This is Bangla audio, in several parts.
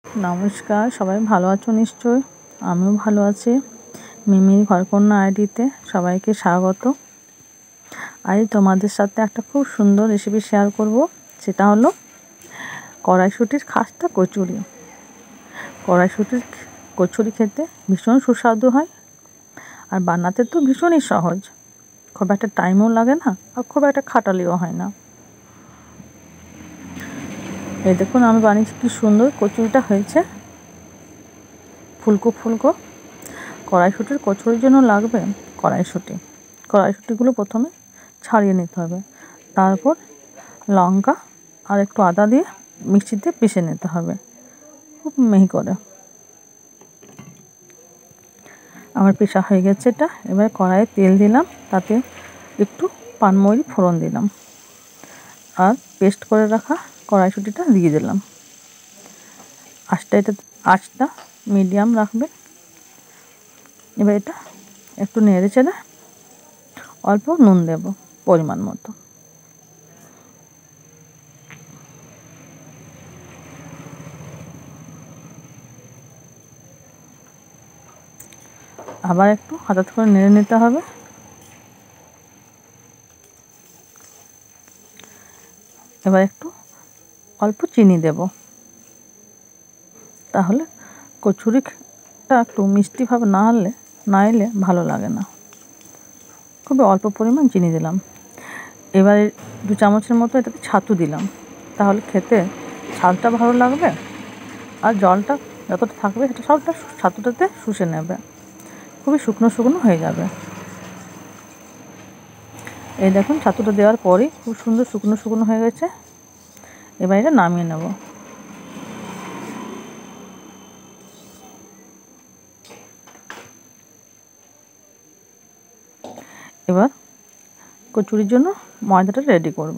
নমস্কার, সবাই ভালো আছো নিশ্চয়ই। আমিও ভালো আছি। মিমির ঘরকন্যা আইডিতে সবাইকে স্বাগত। আজ তোমাদের সাথে একটা খুব সুন্দর রেসিপি শেয়ার করব। সেটা হলো কড়াইশুঁটির খাস্তা কচুরি। কড়াইশুঁটির কচুরি খেতে ভীষণ সুস্বাদু হয়, আর বানাতে তো ভীষণই সহজ। খুব একটা টাইমও লাগে না, আর খুব একটা খাটালিও হয় না। এই দেখুন আমি বানিয়েছি, কি সুন্দর কচুরিটা হয়েছে, ফুলকো ফুলকো। কড়াইশুঁটির কচুরির জন্য লাগবে কড়াইশুঁটিগুলো প্রথমে ছাড়িয়ে নিতে হবে। তারপর লঙ্কা আর একটু আদা দিয়ে মিক্সিতে পিষে নিতে হবে খুব মিহি করে। আমার পিষা হয়ে গেছে এটা। এবার কড়াইয়ে তেল দিলাম, তাতে একটু পানমৌরি ফোড়ন দিলাম, আর পেস্ট করে রাখা কড়াইশুঁটিটা দিয়ে দিলাম। আঁচটা মিডিয়াম রাখবে। এবার এটা একটু নেড়ে চেড়ে অল্প নুন দেব পরিমাণ মতো। আবার একটু হঠাৎ করে নেড়ে নিতে হবে। এবার একটু অল্প চিনি দেব, তাহলে কচুরিটা একটু মিষ্টিভাবে না এলে ভালো লাগে না। খুবই অল্প পরিমাণ চিনি দিলাম। এবার 2 চামচের মতো এটাতে ছাতু দিলাম, তাহলে খেতে ছালটা ভালো লাগবে, আর জলটা যতটা থাকবে সেটা সবটা ছাতুটাতে শুষে নেবে। খুবই শুকনো শুকনো হয়ে যাবে। এই দেখুন ছাতুটা দেওয়ার পরেই খুব সুন্দর শুকনো শুকনো হয়ে গেছে। এবার এটা নামিয়ে নেব। এবার কচুরির জন্য ময়দাটা রেডি করব।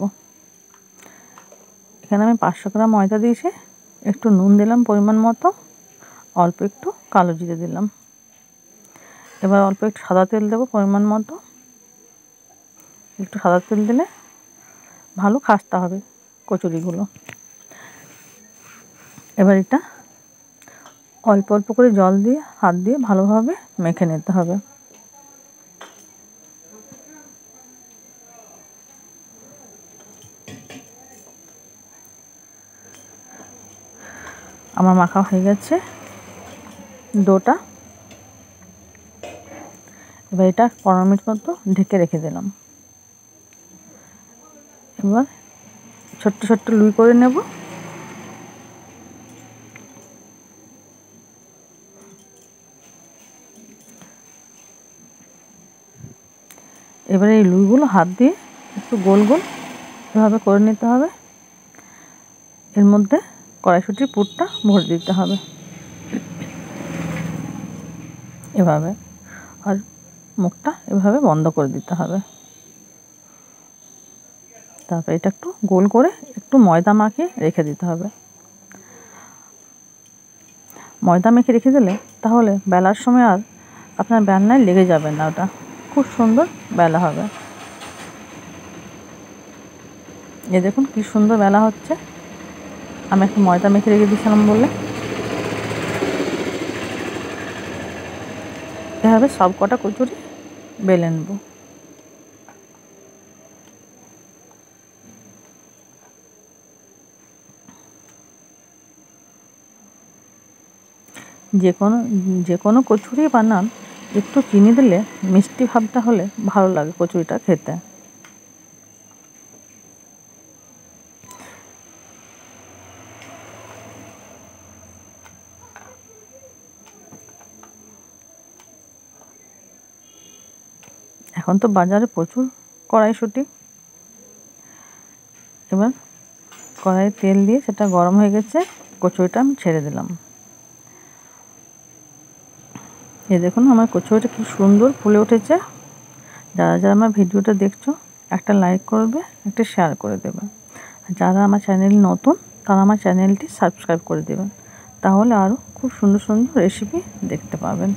এখানে আমি 500 গ্রাম ময়দা দিয়েছি, একটু নুন দিলাম পরিমাণ মতো, অল্প একটু কালো জিরে দিলাম। এবার অল্প একটু সাদা তেল দেবো পরিমাণ মতো। একটু সাদা তেল দিলে ভালো খাস্তা হবে কচুরিগুলো। এবার এটা অল্প অল্প করে জল দিয়ে হাত দিয়ে ভালোভাবে মেখে নিতে হবে। আমার মাখা হয়ে গেছে ডোটা। এবার এটা 15 মিনিট মতো ঢেকে রেখে দিলাম। এবার ছোট্ট ছোট্ট লুই করে নেব। এবারে এই লুইগুলো হাত দিয়ে একটু গোল গোল এভাবে করে নিতে হবে। এর মধ্যে কড়াইশুঁটির পুরটা ভরে দিতে হবে এভাবে, আর মুখটা এভাবে বন্ধ করে দিতে হবে। তারপর এটা একটু গোল করে একটু ময়দা মাখিয়ে রেখে দিতে হবে। ময়দা মেখে রেখে দিলে তাহলে বেলার সময় আর আপনার বেলনায় লেগে যাবে না, ওটা খুব সুন্দর বেলা হবে। এই দেখুন কি সুন্দর বেলা হচ্ছে। আমি একটু ময়দা মেখে রেখে দিয়েছিলাম বলে। এভাবে সব কটা কচুরি বেলে নেব। যে কোনো কচুরি বানান একটু চিনি দিলে মিষ্টি ভাবটা হলে ভালো লাগে কচুরিটা খেতে। এখন তো বাজারে প্রচুর কড়াইশুঁটি। এবার কড়াইয়ে তেল দিয়ে সেটা গরম হয়ে গেছে, কচুরিটা আমি ছেড়ে দিলাম। এই দেখুন আমার কচুরিটা কি সুন্দর ফুলে উঠেছে। যারা যারা আমার ভিডিওটা দেখছো একটা লাইক করবে, একটা শেয়ার করে দেবে। যারা আমার চ্যানেল নতুন তারা আমার চ্যানেলটি সাবস্ক্রাইব করে দেবেন, তাহলে আরও খুব সুন্দর সুন্দর রেসিপি দেখতে পাবেন।